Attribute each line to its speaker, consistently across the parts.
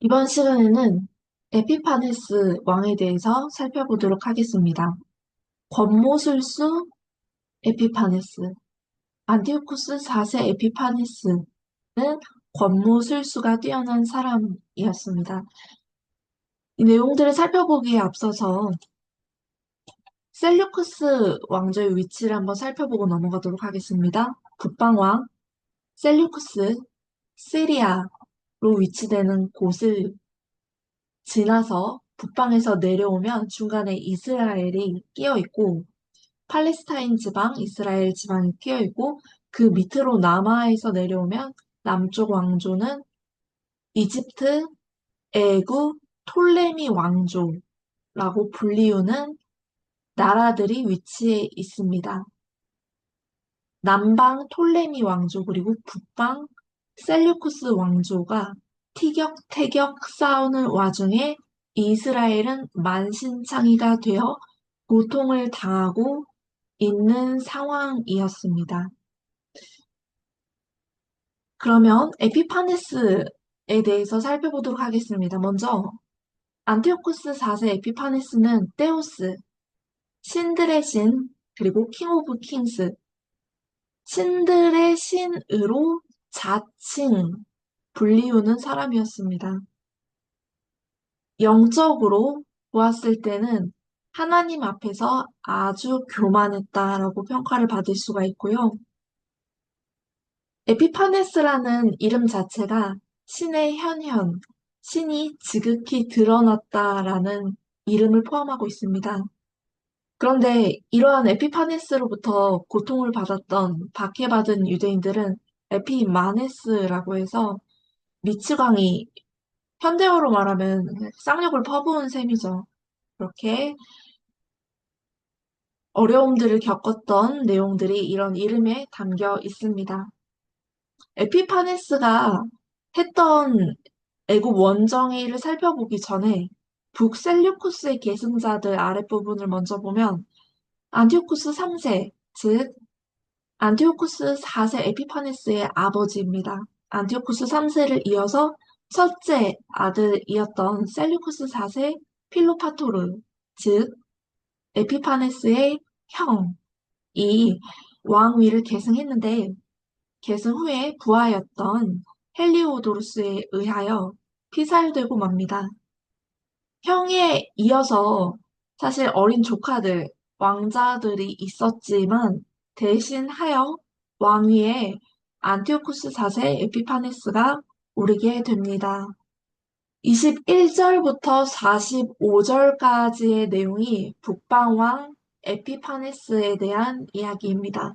Speaker 1: 이번 시간에는 에피파네스 왕에 대해서 살펴보도록 하겠습니다. 권모술수 에피파네스, 안티오쿠스 4세 에피파네스는 권모술수가 뛰어난 사람이었습니다. 이 내용들을 살펴보기에 앞서서 셀류쿠스 왕조의 위치를 한번 살펴보고 넘어가도록 하겠습니다. 북방왕 셀류쿠스, 시리아로 위치되는 곳을 지나서 북방에서 내려오면 중간에 이스라엘이 끼어 있고 팔레스타인 지방, 이스라엘 지방이 끼어 있고 그 밑으로 남하에서 내려오면 남쪽 왕조는 이집트, 애굽, 톨레미 왕조라고 불리우는 나라들이 위치해 있습니다. 남방 톨레미 왕조 그리고 북방 셀류쿠스 왕조가 티격태격 싸우는 와중에 이스라엘은 만신창이가 되어 고통을 당하고 있는 상황이었습니다. 그러면 에피파네스에 대해서 살펴보도록 하겠습니다. 먼저 안티오쿠스 4세 에피파네스는 테오스, 신들의 신, 그리고 킹 오브 킹스, 신들의 신으로 자칭 불리우는 사람이었습니다. 영적으로 보았을 때는 하나님 앞에서 아주 교만했다라고 평가를 받을 수가 있고요. 에피파네스라는 이름 자체가 신의 현현, 신이 지극히 드러났다라는 이름을 포함하고 있습니다. 그런데 이러한 에피파네스로부터 고통을 받았던 박해받은 유대인들은 에피마네스라고 해서 미치광이 현대어로 말하면 쌍욕을 퍼부은 셈이죠. 그렇게 어려움들을 겪었던 내용들이 이런 이름에 담겨 있습니다. 에피파네스가 했던 애국 원정의를 살펴보기 전에 북셀류쿠스의 계승자들 아랫부분을 먼저 보면 안티오쿠스 3세, 즉 안티오쿠스 4세 에피파네스의 아버지입니다. 안티오쿠스 3세를 이어서 첫째 아들이었던 셀류쿠스 4세 필로파토르, 즉 에피파네스의 형이 왕위를 계승했는데 계승 후에 부하였던 헬리오도루스에 의하여 피살되고 맙니다. 형에 이어서 사실 어린 조카들, 왕자들이 있었지만 대신하여 왕위에 안티오쿠스 4세 에피파네스가 오르게 됩니다. 21절부터 45절까지의 내용이 북방왕 에피파네스에 대한 이야기입니다.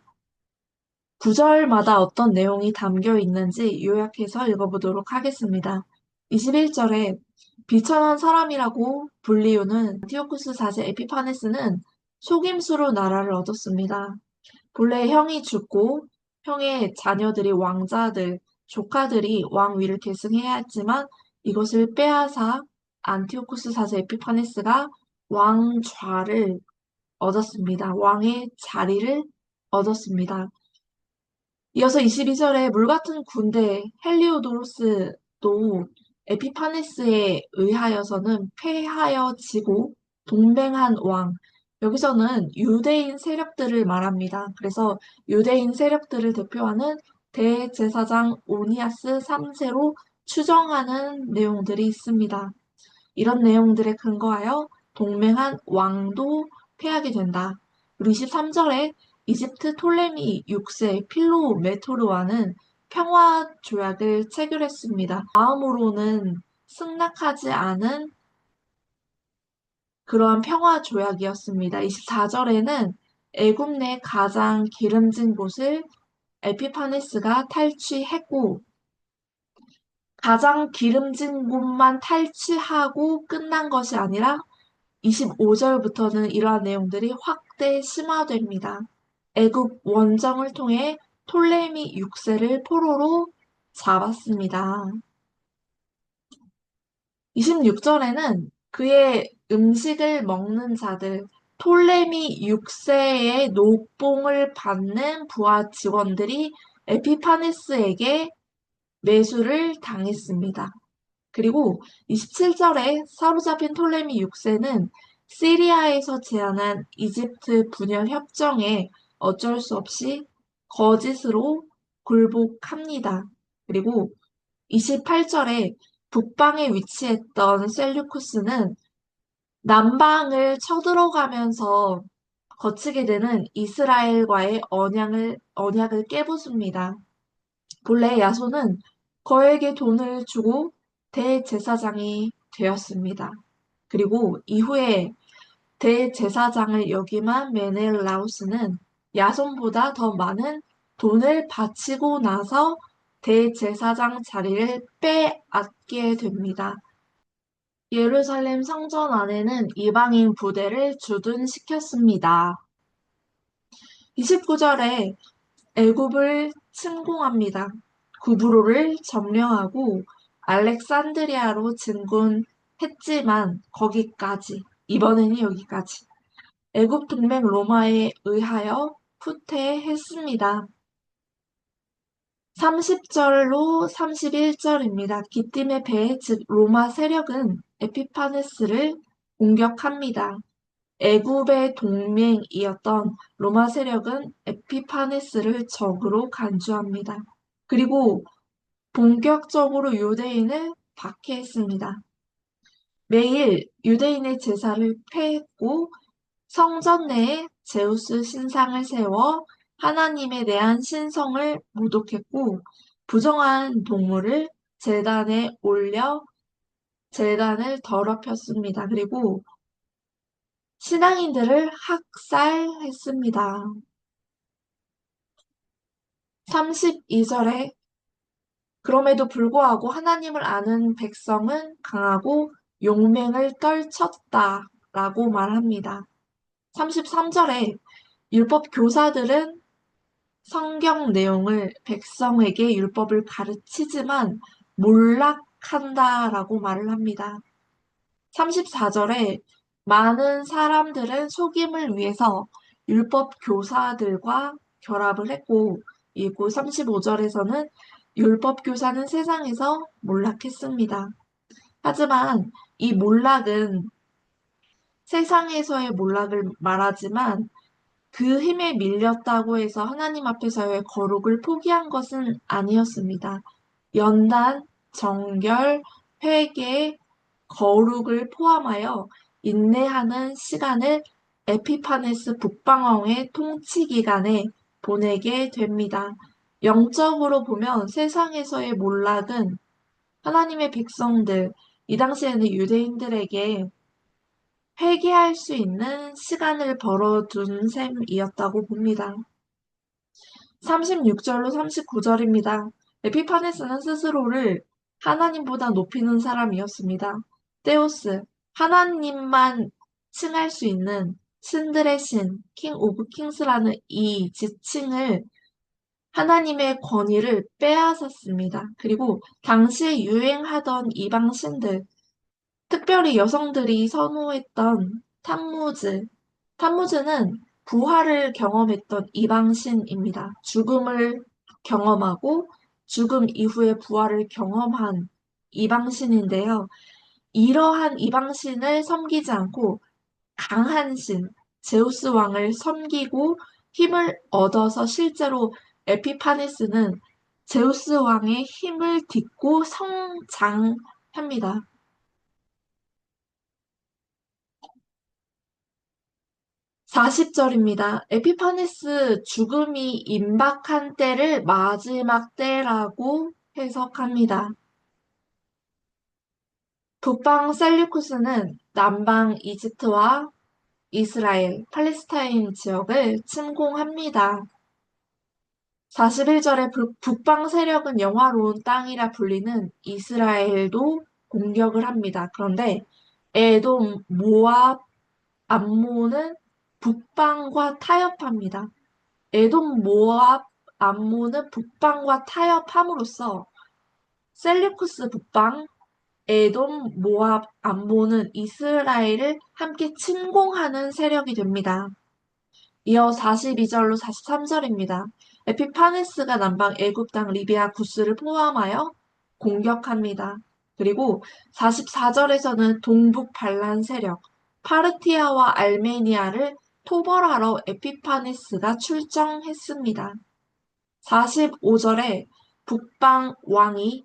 Speaker 1: 구절마다 어떤 내용이 담겨 있는지 요약해서 읽어보도록 하겠습니다. 21절에 비천한 사람이라고 불리우는 안티오쿠스 4세 에피파네스는 속임수로 나라를 얻었습니다. 본래 형이 죽고 형의 자녀들이 왕자들, 조카들이 왕위를 계승해야 했지만 이것을 빼앗아 안티오쿠스 4세 에피파네스가 왕좌를 얻었습니다. 왕의 자리를 얻었습니다. 이어서 22절에 물같은 군대 헬리오도로스도 에피파네스에 의하여서는 패하여지고 동맹한 왕, 여기서는 유대인 세력들을 말합니다. 그래서 유대인 세력들을 대표하는 대제사장 오니아스 3세로 추정하는 내용들이 있습니다. 이런 내용들에 근거하여 동맹한 왕도 패하게 된다. 그리고 23절에 이집트 톨레미 6세 필로메토르와는 평화 조약을 체결했습니다. 마음으로는 승낙하지 않은 그러한 평화 조약이었습니다. 24절에는 애굽 내 가장 기름진 곳을 에피파네스가 탈취했고 가장 기름진 곳만 탈취하고 끝난 것이 아니라 25절부터는 이러한 내용들이 확대 심화됩니다. 애굽 원정을 통해 톨레미 6세를 포로로 잡았습니다. 26절에는 그의 음식을 먹는 자들, 톨레미 6세의 녹봉을 받는 부하 직원들이 에피파네스에게 매수를 당했습니다. 그리고 27절에 사로잡힌 톨레미 6세는 시리아에서 제안한 이집트 분열 협정에 어쩔 수 없이 거짓으로 굴복합니다. 그리고 28절에 북방에 위치했던 셀류쿠스는 남방을 쳐들어가면서 거치게 되는 이스라엘과의 언약을 깨부숩니다. 본래 야손은 거액의 돈을 주고 대제사장이 되었습니다. 그리고 이후에 대제사장을 역임한 메넬라우스는 야손보다 더 많은 돈을 바치고 나서 대제사장 자리를 빼앗게 됩니다. 예루살렘 성전 안에는 이방인 부대를 주둔시켰습니다. 29절에 애굽을 침공합니다. 구브로를 점령하고 알렉산드리아로 진군했지만 거기까지, 이번에는 여기까지. 애굽 동맹 로마에 의하여 후퇴했습니다. 30절로 31절입니다. 기띔의 배, 즉 로마 세력은 에피파네스를 공격합니다. 애굽의 동맹이었던 로마 세력은 에피파네스를 적으로 간주합니다. 그리고 본격적으로 유대인을 박해했습니다. 매일 유대인의 제사를 폐했고 성전 내에 제우스 신상을 세워 하나님에 대한 신성을 모독했고 부정한 동물을 제단에 올려 제단을 더럽혔습니다. 그리고 신앙인들을 학살했습니다. 32절에 그럼에도 불구하고 하나님을 아는 백성은 강하고 용맹을 떨쳤다라고 말합니다. 33절에 율법 교사들은 성경 내용을 백성에게 율법을 가르치지만 몰락한다라고 말을 합니다. 34절에 많은 사람들은 속임을 위해서 율법 교사들과 결합을 했고, 이고 35절에서는 율법 교사는 세상에서 몰락했습니다. 하지만 이 몰락은 세상에서의 몰락을 말하지만 그 힘에 밀렸다고 해서 하나님 앞에서의 거룩을 포기한 것은 아니었습니다. 연단, 정결, 회개, 거룩을 포함하여 인내하는 시간을 에피파네스 북방왕의 통치 기간에 보내게 됩니다. 영적으로 보면 세상에서의 몰락은 하나님의 백성들, 이 당시에는 유대인들에게 회개할 수 있는 시간을 벌어둔 셈이었다고 봅니다. 36절로 39절입니다. 에피파네스는 스스로를 하나님보다 높이는 사람이었습니다. 데우스, 하나님만 칭할 수 있는 신들의 신, 킹 오브 킹스라는 이 지칭을 하나님의 권위를 빼앗았습니다. 그리고 당시에 유행하던 이방 신들, 특별히 여성들이 선호했던 탐무즈, 탐무즈는 부활을 경험했던 이방신입니다. 죽음을 경험하고 죽음 이후에 부활을 경험한 이방신인데요. 이러한 이방신을 섬기지 않고 강한 신, 제우스 왕을 섬기고 힘을 얻어서 실제로 에피파네스는 제우스 왕의 힘을 딛고 성장합니다. 40절입니다. 에피파네스 죽음이 임박한 때를 마지막 때라고 해석합니다. 북방 셀류쿠스는 남방 이집트와 이스라엘, 팔레스타인 지역을 침공합니다. 41절에 북방 세력은 영화로운 땅이라 불리는 이스라엘도 공격을 합니다. 그런데 에돔, 모압, 암몬은 북방과 타협합니다. 에돔, 모압, 암몬은 북방과 타협함으로써 셀류쿠스 북방, 에돔, 모압, 암몬은 이스라엘을 함께 침공하는 세력이 됩니다. 이어 42절로 43절입니다. 에피파네스가 남방 애굽 땅 리비아 구스를 포함하여 공격합니다. 그리고 44절에서는 동북 반란 세력 파르티아와 알메니아를 토벌하러 에피파네스가 출정했습니다. 45절에 북방 왕이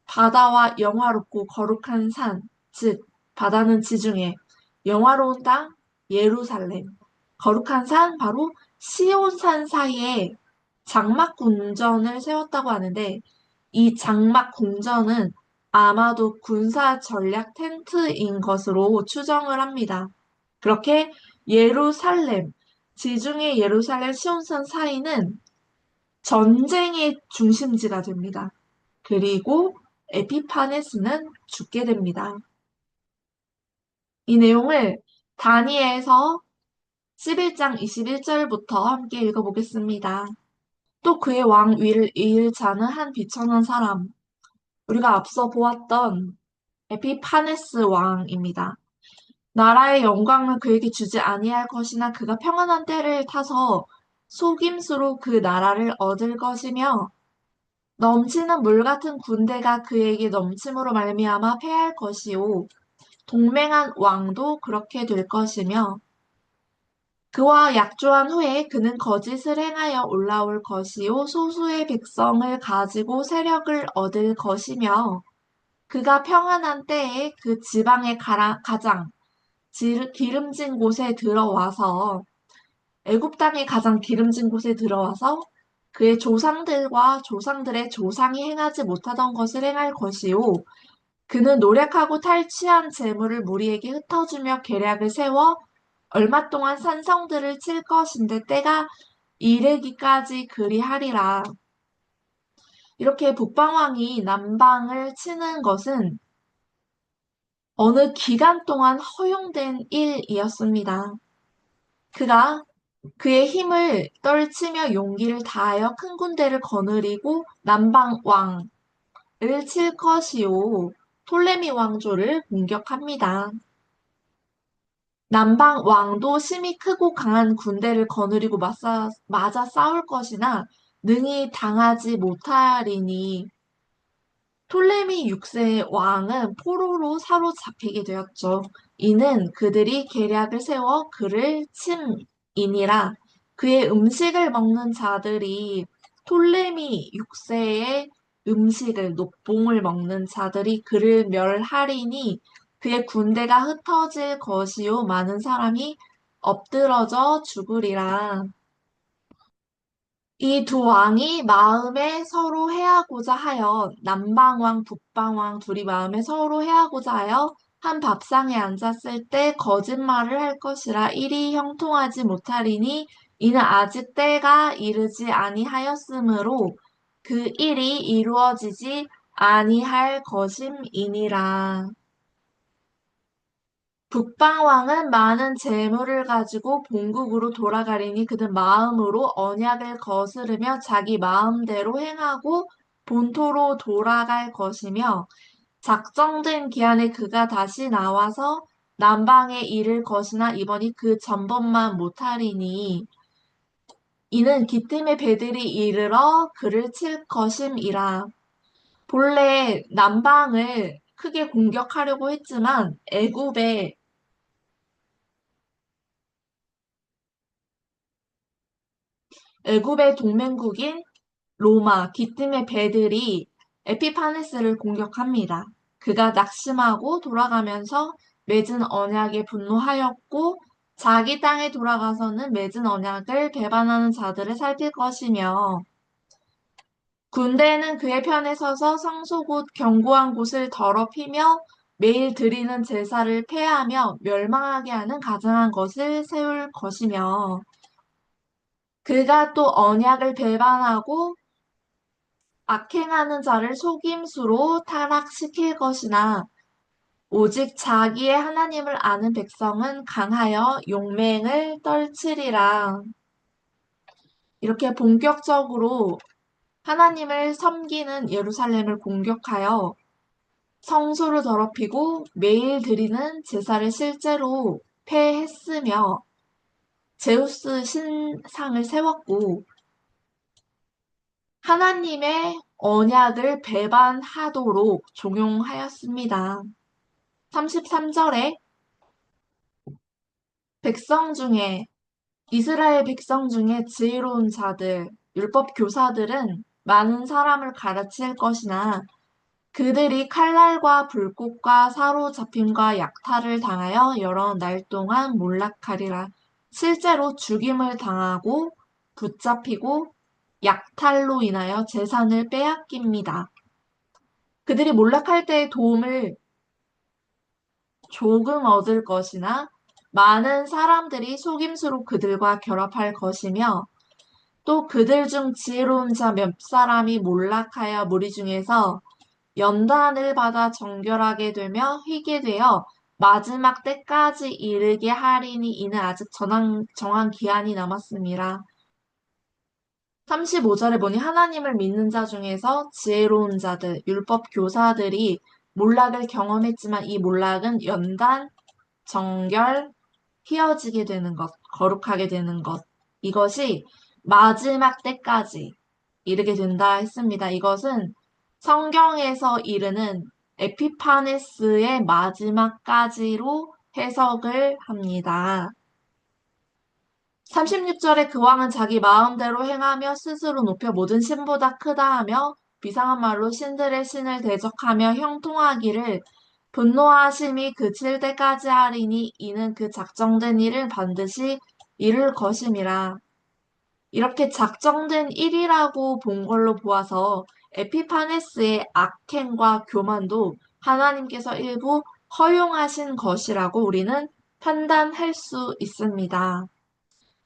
Speaker 1: 바다와 영화롭고 거룩한 산, 즉 바다는 지중해, 영화로운 땅 예루살렘, 거룩한 산 바로 시온산 사이에 장막 궁전을 세웠다고 하는데 이 장막 궁전은 아마도 군사 전략 텐트인 것으로 추정을 합니다. 그렇게 예루살렘, 지중해 예루살렘 시온산 사이는 전쟁의 중심지가 됩니다. 그리고 에피파네스는 죽게 됩니다. 이 내용을 다니엘서 11장 21절부터 함께 읽어보겠습니다. 또 그의 왕 위를 이을 자는 한 비천한 사람, 우리가 앞서 보았던 에피파네스 왕입니다. 나라의 영광을 그에게 주지 아니할 것이나 그가 평안한 때를 타서 속임수로 그 나라를 얻을 것이며 넘치는 물 같은 군대가 그에게 넘침으로 말미암아 패할 것이요 동맹한 왕도 그렇게 될 것이며 그와 약조한 후에 그는 거짓을 행하여 올라올 것이요 소수의 백성을 가지고 세력을 얻을 것이며 그가 평안한 때에 그 지방의 가장 기름진 곳에 들어와서 애굽 땅의 가장 기름진 곳에 들어와서 그의 조상들과 조상들의 조상이 행하지 못하던 것을 행할 것이요 그는 노력하고 탈취한 재물을 무리에게 흩어주며 계략을 세워 얼마 동안 산성들을 칠 것인데 때가 이르기까지 그리하리라. 이렇게 북방왕이 남방을 치는 것은 어느 기간 동안 허용된 일이었습니다. 그가 그의 힘을 떨치며 용기를 다하여 큰 군대를 거느리고 남방 왕을 칠 것이요 톨레미 왕조를 공격합니다. 남방 왕도 심히 크고 강한 군대를 거느리고 맞아 싸울 것이나 능히 당하지 못하리니 톨레미 6세 왕은 포로로 사로잡히게 되었죠. 이는 그들이 계략을 세워 그를 침이니라. 그의 음식을 먹는 자들이 톨레미 6세의 음식을 녹봉을 먹는 자들이 그를 멸하리니 그의 군대가 흩어질 것이요 많은 사람이 엎드러져 죽으리라. 이 두 왕이 마음에 서로 해하고자 하여 남방왕 북방왕 둘이 마음에 서로 해하고자 하여 한 밥상에 앉았을 때 거짓말을 할 것이라 일이 형통하지 못하리니 이는 아직 때가 이르지 아니하였으므로 그 일이 이루어지지 아니할 것임이니라. 북방왕은 많은 재물을 가지고 본국으로 돌아가리니 그는 마음으로 언약을 거스르며 자기 마음대로 행하고 본토로 돌아갈 것이며 작정된 기한에 그가 다시 나와서 남방에 이를 것이나 이번이 그 전번만 못하리니 이는 기띔의 배들이 이르러 그를 칠 것임이라. 본래 남방을 크게 공격하려고 했지만 애굽의 동맹국인 로마, 기뜸의 배들이 에피파네스를 공격합니다. 그가 낙심하고 돌아가면서 맺은 언약에 분노하였고 자기 땅에 돌아가서는 맺은 언약을 배반하는 자들을 살필 것이며 군대는 그의 편에 서서 성소 곧 견고한 곳을 더럽히며 매일 드리는 제사를 폐하며 멸망하게 하는 가증한 것을 세울 것이며 그가 또 언약을 배반하고 악행하는 자를 속임수로 타락시킬 것이나 오직 자기의 하나님을 아는 백성은 강하여 용맹을 떨치리라. 이렇게 본격적으로 하나님을 섬기는 예루살렘을 공격하여 성소를 더럽히고 매일 드리는 제사를 실제로 폐했으며 제우스 신상을 세웠고 하나님의 언약을 배반하도록 종용하였습니다. 33절에 백성 중에 이스라엘 백성 중에 지혜로운 자들, 율법 교사들은 많은 사람을 가르칠 것이나 그들이 칼날과 불꽃과 사로잡힘과 약탈을 당하여 여러 날 동안 몰락하리라. 실제로 죽임을 당하고 붙잡히고 약탈로 인하여 재산을 빼앗깁니다. 그들이 몰락할 때의 도움을 조금 얻을 것이나 많은 사람들이 속임수로 그들과 결합할 것이며 또 그들 중 지혜로운 자 몇 사람이 몰락하여 무리 중에서 연단을 받아 정결하게 되며 희게 되어 마지막 때까지 이르게 하리니 이는 아직 정한 기한이 남았습니다. 35절에 보니 하나님을 믿는 자 중에서 지혜로운 자들, 율법 교사들이 몰락을 경험했지만 이 몰락은 연단, 정결, 휘어지게 되는 것, 거룩하게 되는 것. 이것이 마지막 때까지 이르게 된다 했습니다. 이것은 성경에서 이르는 에피파네스의 마지막까지로 해석을 합니다. 36절에 그 왕은 자기 마음대로 행하며 스스로 높여 모든 신보다 크다 하며 비상한 말로 신들의 신을 대적하며 형통하기를 분노하심이 그칠 때까지 하리니 이는 그 작정된 일을 반드시 이룰 것임이라. 이렇게 작정된 일이라고 본 걸로 보아서 에피파네스의 악행과 교만도 하나님께서 일부 허용하신 것이라고 우리는 판단할 수 있습니다.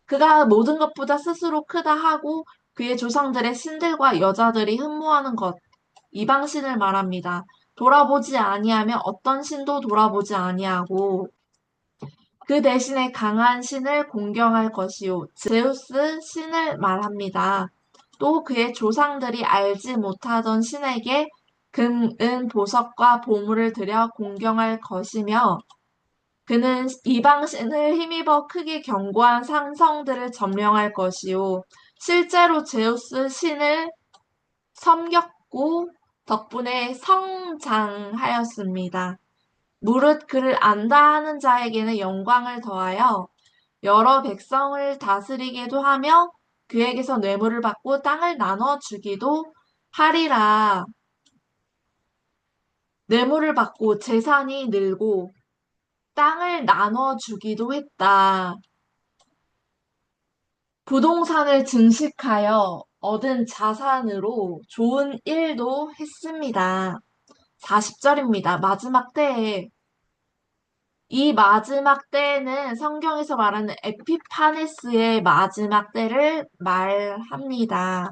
Speaker 1: 그가 모든 것보다 스스로 크다 하고 그의 조상들의 신들과 여자들이 흠모하는 것, 이방신을 말합니다. 돌아보지 아니하며 어떤 신도 돌아보지 아니하고 그 대신에 강한 신을 공경할 것이요. 제우스 신을 말합니다. 또 그의 조상들이 알지 못하던 신에게 금, 은, 보석과 보물을 들여 공경할 것이며 그는 이방신을 힘입어 크게 견고한 상성들을 점령할 것이요. 실제로 제우스 신을 섬겼고 덕분에 성장하였습니다. 무릇 그를 안다 하는 자에게는 영광을 더하여 여러 백성을 다스리게도 하며 그에게서 뇌물을 받고 땅을 나눠 주기도 하리라. 뇌물을 받고 재산이 늘고 땅을 나눠 주기도 했다. 부동산을 증식하여 얻은 자산으로 좋은 일도 했습니다. 40절입니다. 마지막 때에 이 마지막 때는 성경에서 말하는 에피파네스의 마지막 때를 말합니다.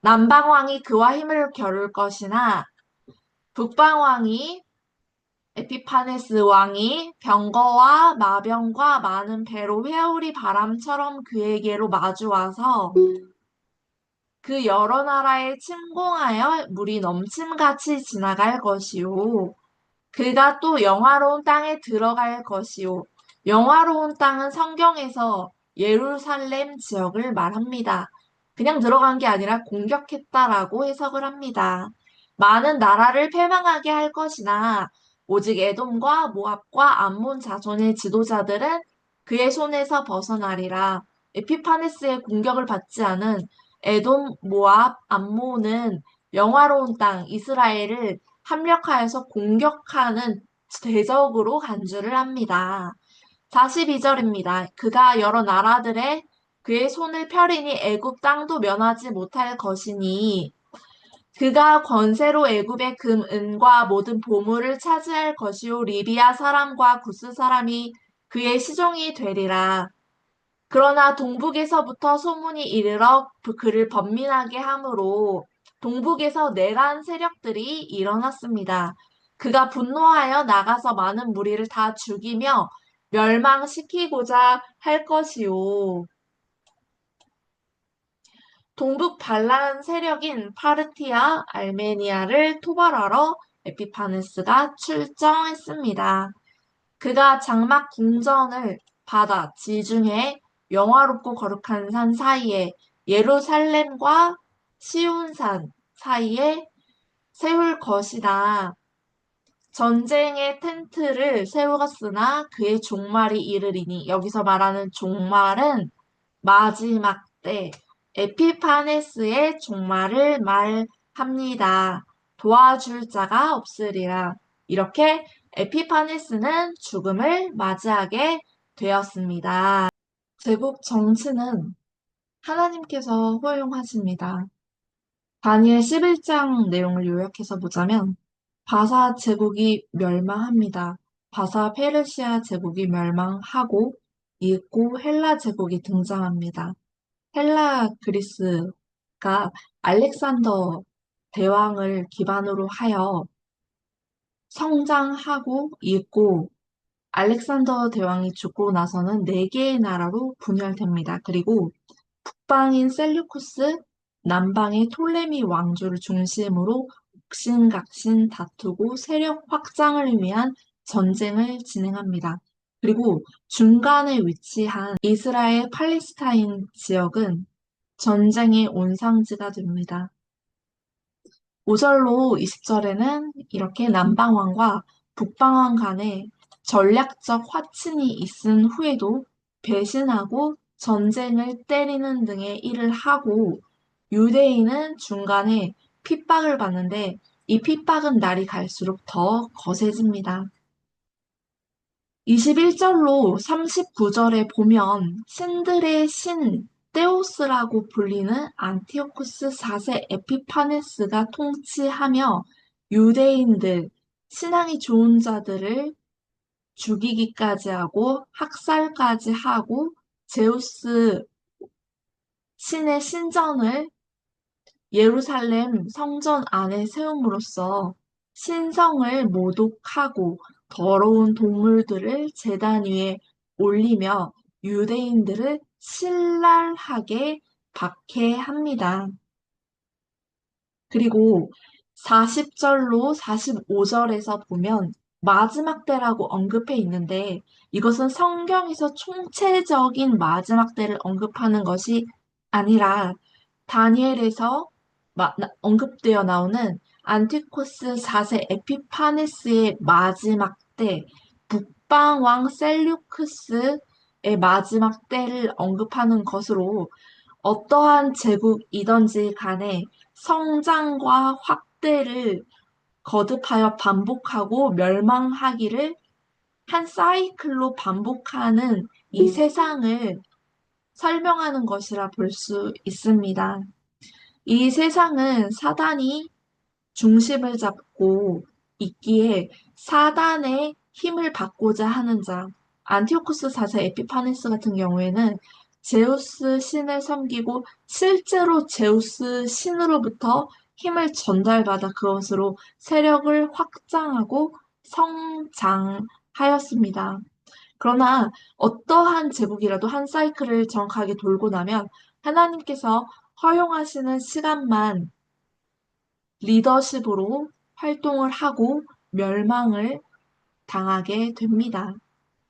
Speaker 1: 남방왕이 그와 힘을 겨룰 것이나 북방왕이 에피파네스 왕이 병거와 마병과 많은 배로 회오리 바람처럼 그에게로 마주와서 그 여러 나라에 침공하여 물이 넘침같이 지나갈 것이요. 그가 또 영화로운 땅에 들어갈 것이요. 영화로운 땅은 성경에서 예루살렘 지역을 말합니다. 그냥 들어간 게 아니라 공격했다라고 해석을 합니다. 많은 나라를 패망하게 할 것이나 오직 에돔과 모압과 암몬 자손의 지도자들은 그의 손에서 벗어나리라. 에피파네스의 공격을 받지 않은 에돔, 모압, 암몬은 영화로운 땅 이스라엘을 합력하여서 공격하는 대적으로 간주를 합니다. 42절입니다. 그가 여러 나라들의 그의 손을 펴리니 애굽 땅도 면하지 못할 것이니 그가 권세로 애굽의 금, 은과 모든 보물을 차지할 것이요 리비아 사람과 구스 사람이 그의 시종이 되리라. 그러나 동북에서부터 소문이 이르러 그를 번민하게 하므로 동북에서 내란 세력들이 일어났습니다. 그가 분노하여 나가서 많은 무리를 다 죽이며 멸망시키고자 할 것이요. 동북 반란 세력인 파르티아, 알메니아를 토벌하러 에피파네스가 출정했습니다. 그가 장막 궁전을 받아 지중해 영화롭고 거룩한 산 사이에 예루살렘과 시온산, 사이에 세울 것이다. 전쟁의 텐트를 세웠으나 그의 종말이 이르리니 여기서 말하는 종말은 마지막 때 에피파네스의 종말을 말합니다. 도와줄 자가 없으리라. 이렇게 에피파네스는 죽음을 맞이하게 되었습니다. 제국 정치는 하나님께서 허용하십니다. 다니엘 11장 내용을 요약해서 보자면 바사 제국이 멸망합니다. 바사 페르시아 제국이 멸망하고 이윽고 헬라 제국이 등장합니다. 헬라 그리스가 알렉산더 대왕을 기반으로 하여 성장하고 있고 알렉산더 대왕이 죽고 나서는 네 개의 나라로 분열됩니다. 그리고 북방인 셀류쿠스, 남방의 톨레미 왕조를 중심으로 옥신각신 다투고 세력 확장을 위한 전쟁을 진행합니다. 그리고 중간에 위치한 이스라엘 팔레스타인 지역은 전쟁의 온상지가 됩니다. 5절로 20절에는 이렇게 남방왕과 북방왕 간에 전략적 화친이 있은 후에도 배신하고 전쟁을 때리는 등의 일을 하고 유대인은 중간에 핍박을 받는데 이 핍박은 날이 갈수록 더 거세집니다. 21절로 39절에 보면 신들의 신 데우스라고 불리는 안티오쿠스 4세 에피파네스가 통치하며 유대인들, 신앙이 좋은 자들을 죽이기까지 하고 학살까지 하고 제우스 신의 신전을 예루살렘 성전 안에 세움으로써 신성을 모독하고 더러운 동물들을 제단 위에 올리며 유대인들을 신랄하게 박해합니다. 그리고 40절로 45절에서 보면 마지막 때라고 언급해 있는데 이것은 성경에서 총체적인 마지막 때를 언급하는 것이 아니라 다니엘에서 언급되어 나오는 안티코스 4세 에피파네스의 마지막 때, 북방왕 셀류크스의 마지막 때를 언급하는 것으로 어떠한 제국이든지 간에 성장과 확대를 거듭하여 반복하고 멸망하기를 한 사이클로 반복하는 이 세상을 설명하는 것이라 볼 수 있습니다. 이 세상은 사단이 중심을 잡고 있기에 사단의 힘을 받고자 하는 자, 안티오쿠스 4세 에피파네스 같은 경우에는 제우스 신을 섬기고 실제로 제우스 신으로부터 힘을 전달받아 그것으로 세력을 확장하고 성장하였습니다. 그러나 어떠한 제국이라도 한 사이클을 정확하게 돌고 나면 하나님께서 허용하시는 시간만 리더십으로 활동을 하고 멸망을 당하게 됩니다.